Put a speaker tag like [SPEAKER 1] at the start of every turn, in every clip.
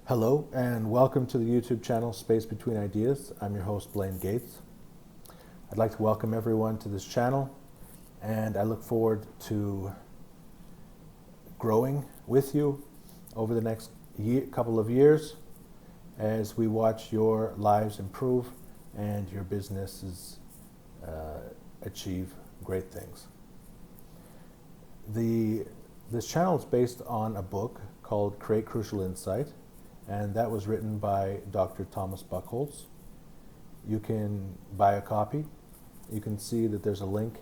[SPEAKER 1] Hello and welcome to the YouTube channel Space Between Ideas. I'm your host Blaine Gates. I'd like to welcome everyone to this channel, and I look forward to growing with you over the next couple of years as we watch your lives improve and your businesses achieve great things. This channel is based on a book called Create Crucial Insight, and that was written by Dr. Thomas Buchholz. You can buy a copy. You can see that there's a link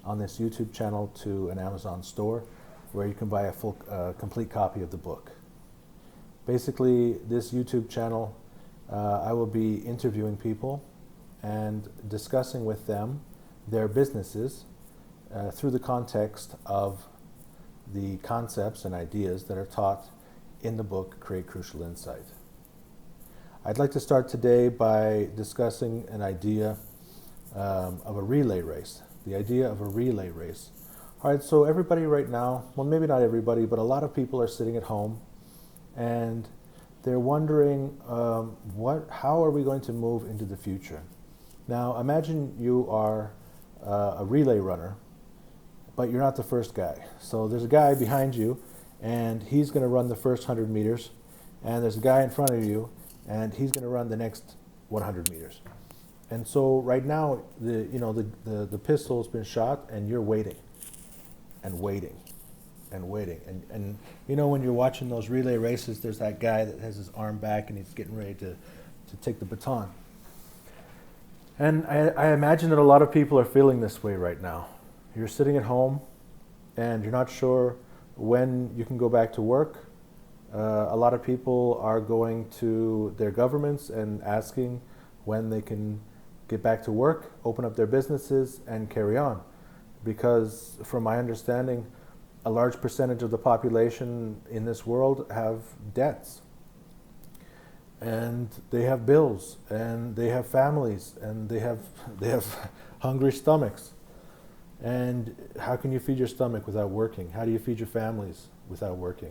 [SPEAKER 1] on this YouTube channel to an Amazon store where you can buy a full, complete copy of the book. Basically, this YouTube channel, I will be interviewing people and discussing with them their businesses through the context of the concepts and ideas that are taught in the book Create Crucial Insight. I'd like to start today by discussing an idea of a relay race, the idea of a relay race. All right, so everybody right now, well maybe not everybody, but a lot of people are sitting at home and they're wondering how are we going to move into the future? Now imagine you are a relay runner, but you're not the first guy. So there's a guy behind you and he's going to run the first 100 meters, and there's a guy in front of you and he's going to run the next 100 meters. And so right now the pistol's been shot and you're waiting and waiting and waiting, and you know, when you're watching those relay races, there's that guy that has his arm back and he's getting ready to take the baton. And I imagine that a lot of people are feeling this way right now. You're sitting at home and you're not sure when you can go back to work. A lot of people are going to their governments and asking when they can get back to work, open up their businesses and carry on. Because from my understanding, a large percentage of the population in this world have debts. And they have bills, and they have families, and they have hungry stomachs. And how can you feed your stomach without working? How do you feed your families without working?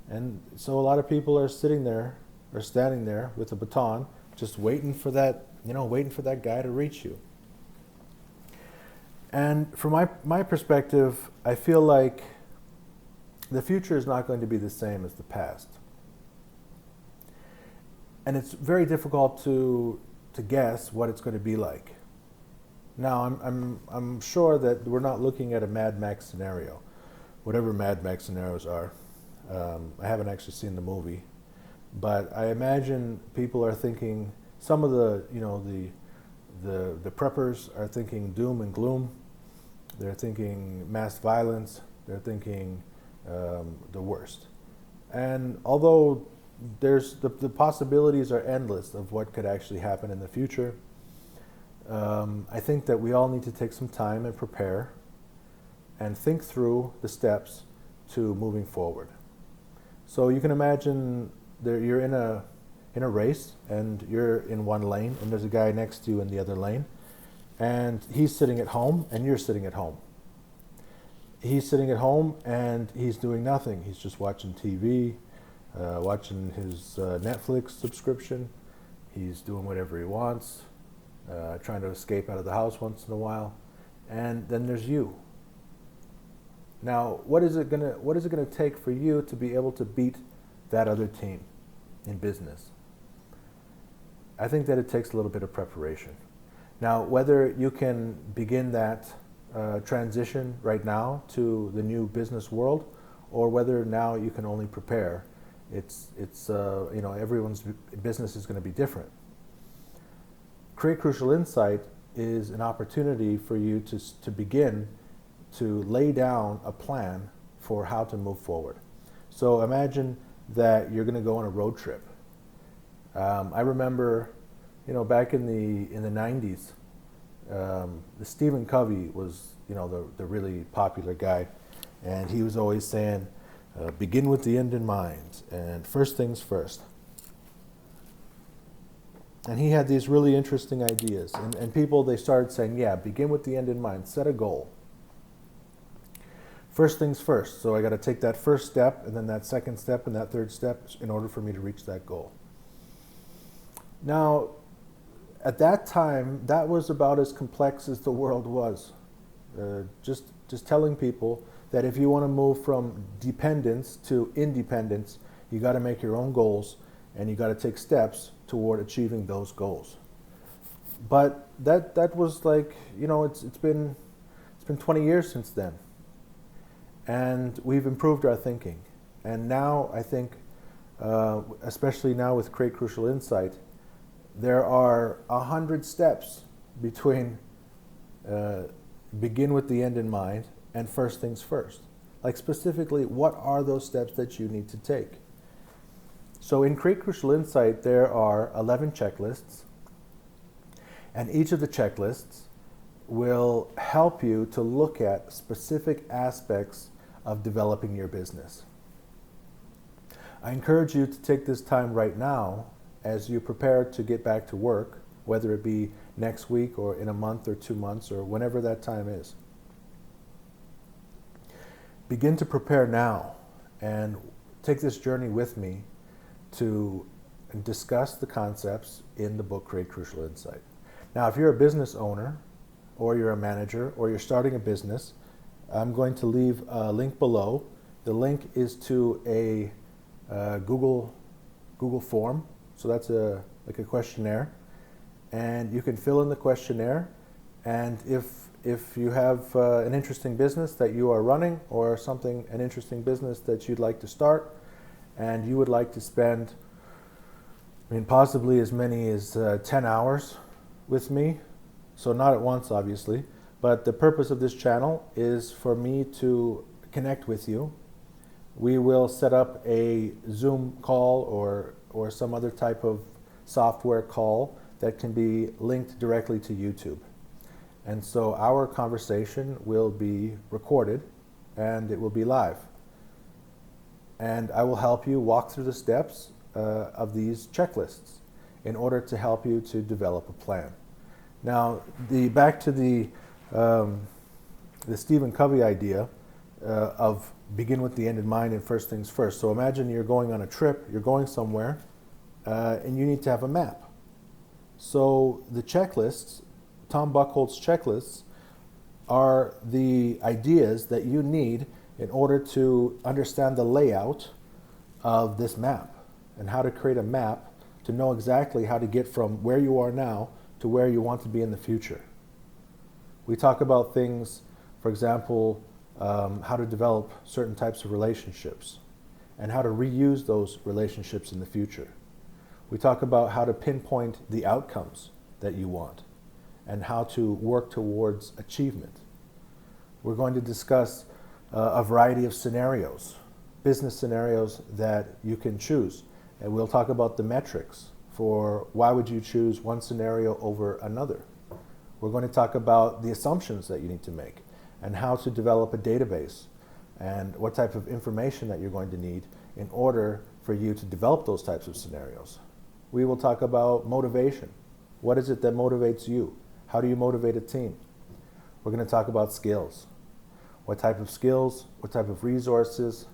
[SPEAKER 1] And so a lot of people are sitting there or standing there with a baton, just waiting for that, waiting for that guy to reach you. And from my perspective, I feel like the future is not going to be the same as the past. And it's very difficult to guess what it's going to be like. Now, I'm sure that we're not looking at a Mad Max scenario, whatever Mad Max scenarios are. I haven't actually seen the movie, but I imagine people are thinking, some of the preppers are thinking doom and gloom. They're thinking mass violence. They're thinking the worst. And although there's the possibilities are endless of what could actually happen in the future, I think that we all need to take some time and prepare and think through the steps to moving forward. So you can imagine you're in a race and you're in one lane and there's a guy next to you in the other lane, and he's sitting at home and you're sitting at home. He's sitting at home and he's doing nothing. He's just watching TV, watching his Netflix subscription. He's doing whatever he wants. Trying to escape out of the house once in a while, and then there's you. Now, what is it gonna take for you to be able to beat that other team in business? I think that it takes a little bit of preparation. Now, whether you can begin that transition right now to the new business world, or whether now you can only prepare, it's everyone's business is going to be different. Create Crucial Insight is an opportunity for you to begin to lay down a plan for how to move forward. So imagine that you're going to go on a road trip. I remember, back in the 90s, the Stephen Covey was, the really popular guy, and he was always saying, begin with the end in mind, and first things first. And he had these really interesting ideas. And people, they started saying, yeah, begin with the end in mind. Set a goal. First things first. So I got to take that first step, and then that second step, and that third step in order for me to reach that goal. Now, at that time, that was about as complex as the world was. Just telling people that if you want to move from dependence to independence, you got to make your own goals, and you got to take steps toward achieving those goals. But that was like, you know, it's been 20 years since then, and we've improved our thinking. And now I think, especially now with Create Crucial Insight, there are 100 steps between begin with the end in mind and first things first. Like specifically, what are those steps that you need to take? So in Create Crucial Insight, there are 11 checklists, and each of the checklists will help you to look at specific aspects of developing your business. I encourage you to take this time right now as you prepare to get back to work, whether it be next week or in a month or 2 months or whenever that time is. Begin to prepare now and take this journey with me to discuss the concepts in the book Create Crucial Insight. Now, if you're a business owner, or you're a manager, or you're starting a business, I'm going to leave a link below. The link is to a Google form. So that's like a questionnaire, and you can fill in the questionnaire. And if you have an interesting business that you are running, or an interesting business that you'd like to start, and you would like to spend, possibly as many as 10 hours with me, so not at once, obviously, but the purpose of this channel is for me to connect with you. We will set up a Zoom call or some other type of software call that can be linked directly to YouTube. And so our conversation will be recorded and it will be live. And I will help you walk through the steps of these checklists in order to help you to develop a plan. Now, back to the Stephen Covey idea of begin with the end in mind and first things first. So imagine you're going on a trip, you're going somewhere, and you need to have a map. So the checklists, Tom Buchholz's checklists, are the ideas that you need in order to understand the layout of this map and how to create a map to know exactly how to get from where you are now to where you want to be in the future. We talk about things, for example, how to develop certain types of relationships and how to reuse those relationships in the future. We talk about how to pinpoint the outcomes that you want and how to work towards achievement. We're going to discuss a variety of scenarios, business scenarios that you can choose. And we'll talk about the metrics for why would you choose one scenario over another. We're going to talk about the assumptions that you need to make and how to develop a database and what type of information that you're going to need in order for you to develop those types of scenarios. We will talk about motivation. What is it that motivates you? How do you motivate a team? We're going to talk about skills. What type of skills, what type of resources,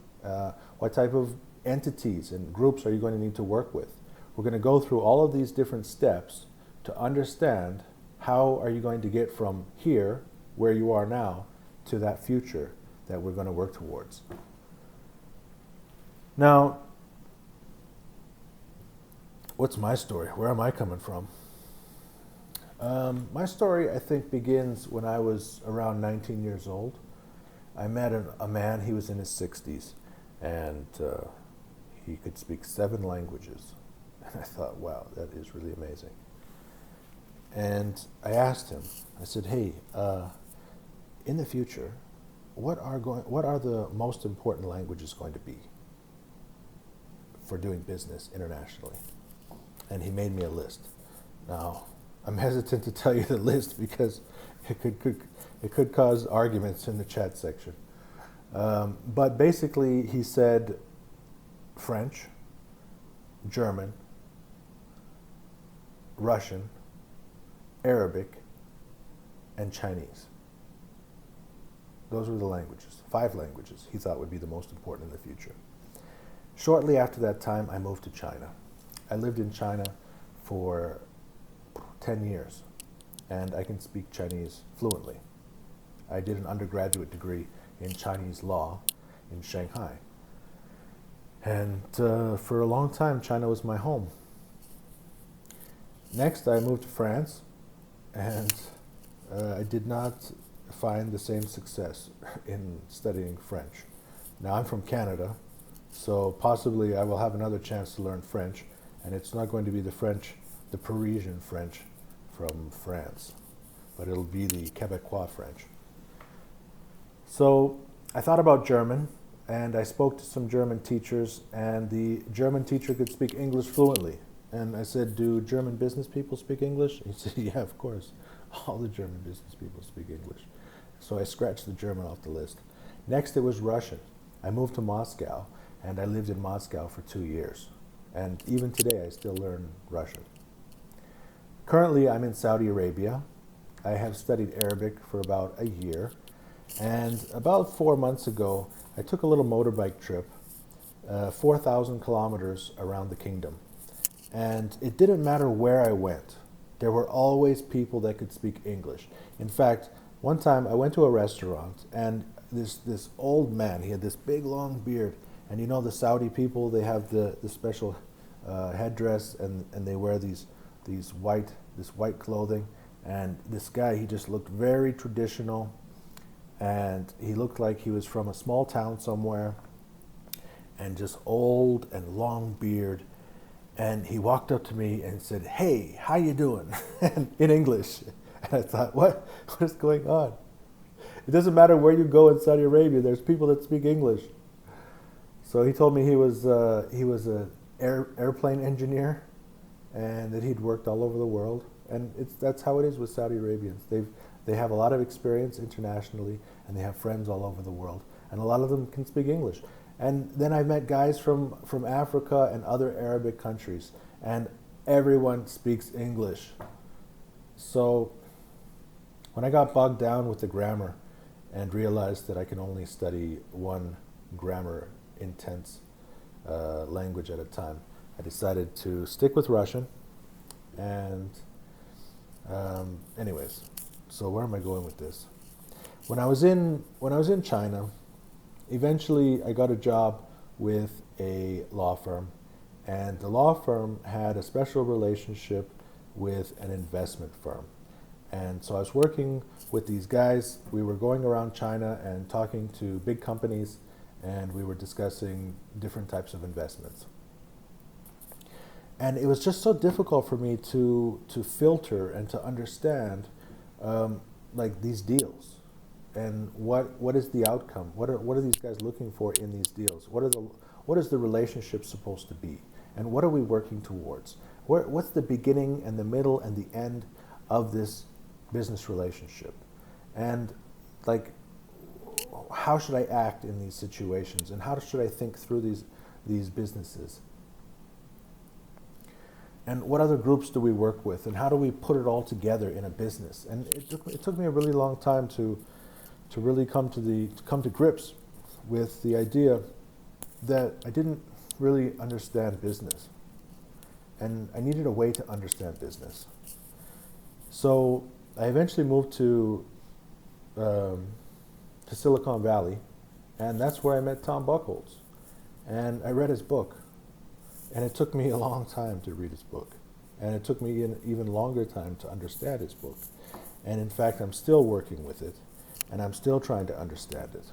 [SPEAKER 1] what type of entities and groups are you going to need to work with? We're going to go through all of these different steps to understand how are you going to get from here, where you are now, to that future that we're going to work towards. Now, what's my story? Where am I coming from? My story, I think, begins when I was around 19 years old. I met a man, he was in his 60s, and he could speak 7 languages. And I thought, wow, that is really amazing. And I asked him, I said, hey, in the future, what are the most important languages going to be for doing business internationally? And he made me a list. Now, I'm hesitant to tell you the list because it could cause arguments in the chat section. But basically, he said French, German, Russian, Arabic, and Chinese. Those were the languages, 5 languages he thought would be the most important in the future. Shortly after that time, I moved to China. I lived in China for 10 years, and I can speak Chinese fluently. I did an undergraduate degree in Chinese law in Shanghai. And for a long time, China was my home. Next, I moved to France, and I did not find the same success in studying French. Now, I'm from Canada, so possibly I will have another chance to learn French, and it's not going to be the French, the Parisian French from France, but it'll be the Quebecois French. So I thought about German, and I spoke to some German teachers, and the German teacher could speak English fluently. And I said, do German business people speak English? He said, yeah, of course. All the German business people speak English. So I scratched the German off the list. Next, it was Russian. I moved to Moscow, and I lived in Moscow for 2 years. And even today, I still learn Russian. Currently, I'm in Saudi Arabia. I have studied Arabic for about a year. And about 4 months ago, I took a little motorbike trip, 4,000 kilometers around the kingdom. And it didn't matter where I went. There were always people that could speak English. In fact, one time I went to a restaurant, and this old man, he had this big long beard, and you know the Saudi people, they have the special headdress, and they wear this white clothing. And this guy, he just looked very traditional, and he looked like he was from a small town somewhere, and just old and long beard. And he walked up to me and said, "Hey, how you doing?" in English. And I thought, what is going on? It doesn't matter where you go in Saudi Arabia, there's people that speak English. So he told me he was an airplane engineer, and that he'd worked all over the world. And that's how it is with Saudi Arabians. They have a lot of experience internationally, and they have friends all over the world. And a lot of them can speak English. And then I met guys from Africa and other Arabic countries, and everyone speaks English. So when I got bogged down with the grammar and realized that I can only study one grammar intense language at a time, I decided to stick with Russian. And anyways, so where am I going with this? When I was in China, eventually I got a job with a law firm, and the law firm had a special relationship with an investment firm. And so I was working with these guys. We were going around China and talking to big companies, and we were discussing different types of investments. And it was just so difficult for me to filter and to understand like these deals. And what is the outcome? What are these guys looking for in these deals? What is the relationship supposed to be? And what are we working towards? What's the beginning and the middle and the end of this business relationship? And like, how should I act in these situations? And how should I think through these businesses? And what other groups do we work with? And how do we put it all together in a business? And it took me a really long time to really come to grips with the idea that I didn't really understand business, and I needed a way to understand business. So I eventually moved to Silicon Valley, and that's where I met Tom Buchholz, and I read his book, and it took me a long time to read his book, and it took me an even longer time to understand his book, and in fact I'm still working with it. And I'm still trying to understand it.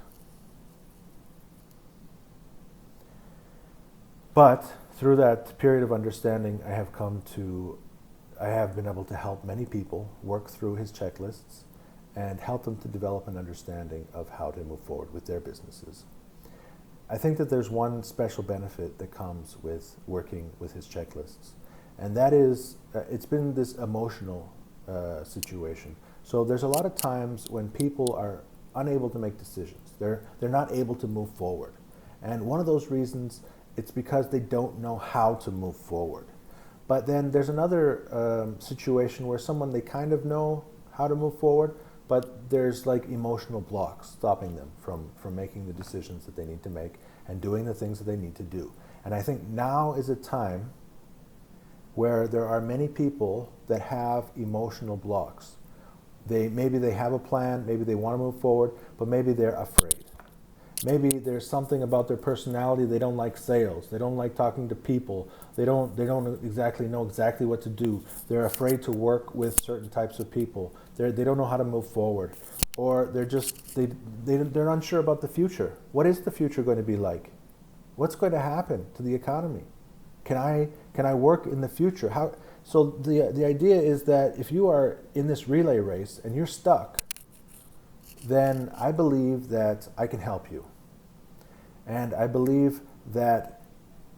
[SPEAKER 1] But through that period of understanding, I have been able to help many people work through his checklists and help them to develop an understanding of how to move forward with their businesses. I think that there's one special benefit that comes with working with his checklists, and that is it's been this emotional situation. So there's a lot of times when people are unable to make decisions. They're not able to move forward. And one of those reasons, it's because they don't know how to move forward. But then there's another situation where they kind of know how to move forward, but there's like emotional blocks stopping them from making the decisions that they need to make and doing the things that they need to do. And I think now is a time where there are many people that have emotional blocks. Maybe they have a plan, maybe they want to move forward, but maybe they're afraid. Maybe there's something about their personality. They don't like sales. They don't like talking to people. They don't exactly know exactly what to do. They're afraid to work with certain types of people. They don't know how to move forward, or they're unsure about the future. What is the future going to be like? What's going to happen to the economy? Can I work in the future? How? So the idea is that if you are in this relay race and you're stuck, then I believe that I can help you. And I believe that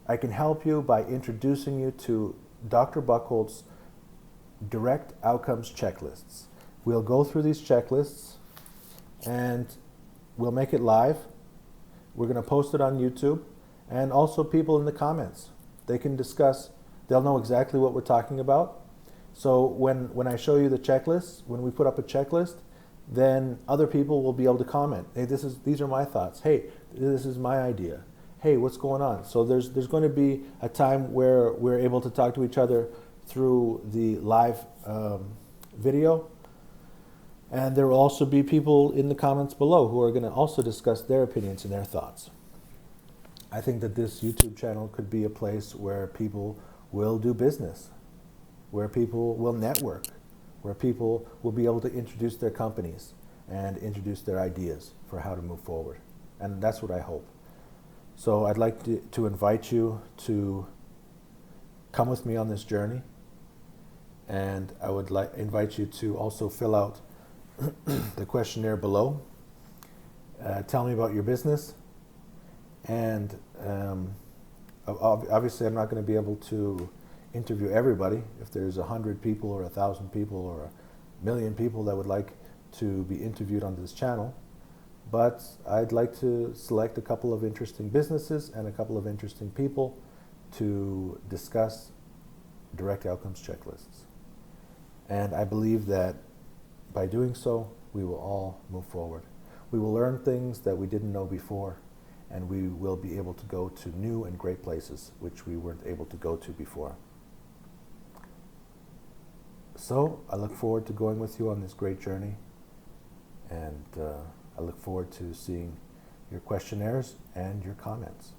[SPEAKER 1] I can help you by introducing you to Dr. Buchholz's direct outcomes checklists. We'll go through these checklists and we'll make it live. We're going to post it on YouTube, and also people in the comments. They can discuss, they'll know exactly what we're talking about. So when I show you the checklist, when we put up a checklist, then other people will be able to comment. Hey, these are my thoughts. Hey, this is my idea. Hey, what's going on? So there's going to be a time where we're able to talk to each other through the live video. And there will also be people in the comments below who are going to also discuss their opinions and their thoughts. I think that this YouTube channel could be a place where people will do business, where people will network, where people will be able to introduce their companies and introduce their ideas for how to move forward. And that's what I hope. So I'd like to invite you to come with me on this journey. And I would invite you to also fill out the questionnaire below. Tell me about your business. And obviously I'm not going to be able to interview everybody. If there's 100 people or 1,000 people or 1,000,000 people that would like to be interviewed on this channel, but I'd like to select a couple of interesting businesses and a couple of interesting people to discuss direct outcomes checklists. And I believe that by doing so, we will all move forward. We will learn things that we didn't know before, and we will be able to go to new and great places which we weren't able to go to before. So I look forward to going with you on this great journey, and I look forward to seeing your questionnaires and your comments.